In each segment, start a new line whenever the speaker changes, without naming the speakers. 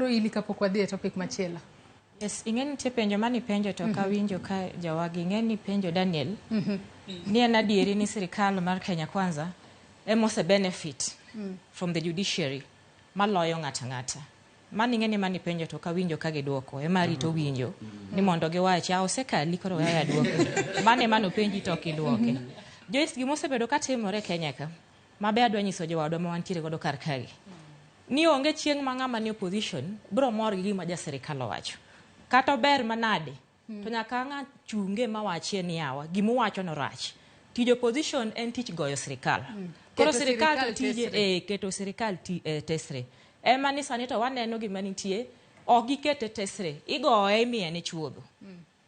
ili kapok wadhi e topic machielo.
Yes, ing'eni tie penjo mani penjo to kawinjo ka jawagi ing'eni penjo Daniel. Ni en adieri ni sirkal mar Kenya Kwanza emose benefit from the judiciary maloyo ng'ata. Mani ing'eni mani penjo to kawinjo ka giduoko emari to winjo ni mondo giwachi osekali koro ya duoko. Mane mano penji to kiduoke. Joyce gimose bedo ka timore Kenya ka. Mabe adwa nyiso jowadwa ma wantiere godo kar kagi. Ni onge chieng' ma ng'ama ni opposition bro mor gi gima ja sirkal owacho. Kata ber manade to nyaka ng'a chunge mawachi ni yawa gima wacho no rach. Tij opposition en tich goyo sirkal. Koro sirkal to tije keto sirkal tesre. Ema ni sani to waneno gima nitie ok gikete tesre. Igoye imiye ne chuodho.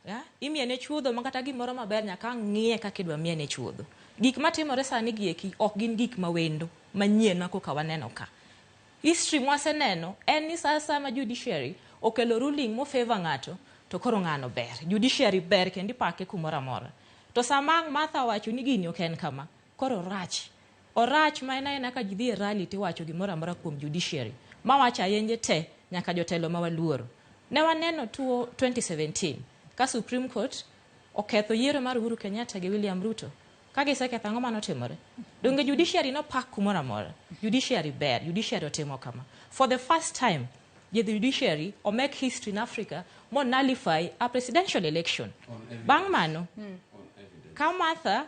Ya? Imiye ne chuodho ma kata gimoro maber nyaka ng'iye kaka idwa miye ne chuodho. Gik matimore sani gieki ok gin gik mawendo manyien ma koka waneno ka. History mwaseneno en ni sasa ma judiciary okelo ruling mo favor ng'ato to koro ng'ano ber. Judiciary ber kendi pake kumora amora. To samang Martha wacho ni gini ok en kama koro rach. Orach ma ena ka jidhi e rally ti wacho gimora amora kuom judiciary. Ma wacha yenje te nyaka jotelo ma waluoro. Ne waneno 2017 ka Supreme Court oketho yiero mar Uhuru Kenyatta gi William Ruto. Kage seketho ang'o mano timore? Donge judiciary no pak kumora amora. Judiciary ber, judiciary otimo kama. For the first time, the judiciary or make history in Africa more nullify a presidential election. Bang mano, ka Martha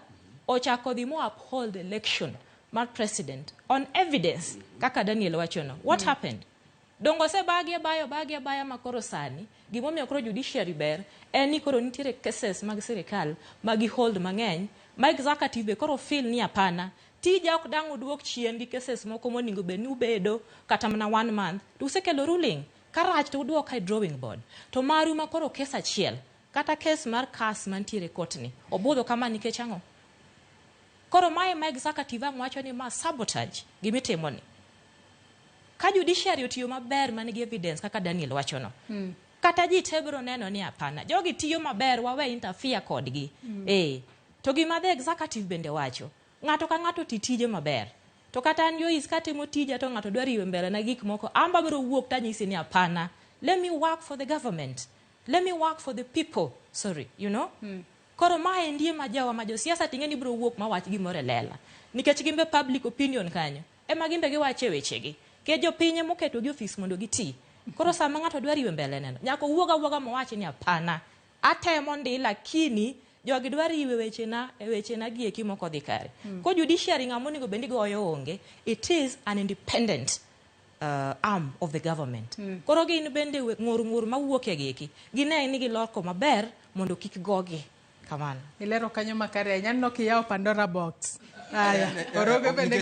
ochako dhi mo uphold election mar president on evidence kaka Daniel wachono. What happened? Dongo se bagi bayo makoro sani gimomiyo koro judiciary ber eni koro nitiere cases mag sirkal magi hold mang'eny ma executive koro feel ni apana tija ok dang uduok chien gi cases moko moningo be ni ubedo kata mana 1 month to usekelo ruling karach to uduok kai drawing board to maru makoro case achiel kata case mar kas mantiere court ni obudho kama nikech ang'o koro mae ma executive wacho ni ma sabotage gimitimo ni ka judiciary otiyo maber manigi evidence kaka Daniel wachono kata ji tebro neno ni apana jogi tiyo maber wawe interfere kodgi to gima the executive bende wacho ng'ato ka ng'ato titije maber to kata an Joyce katimo tija to ng'ato dwari riwe mbele na gik moko amba bro wuok tanyisi ni apana let me work for the government, let me work for the people, koro mae ndie majawa ma josiasa ting'eni bro wuok ma wach gimore lela nikech gimbe public opinion kanyo ema gimbe giwache wechegi ke jopinye moketo gi office mondo giti koro sama ng'ato dwari riwe mbele neno nyaka wuoga mowachi ni apana atemo ndi lakini jogi dwari riwe wechena gieki moko dhi kare ko judiciary ng'amo nigo bendi goyo onge it is an independent arm of the government koro gin bende ng'ur mawuok e gieki gine ni giloko maber mondo kik gogi kamano
ilero kanyo makare nyanno kiyawo Pandora box aya oroge bende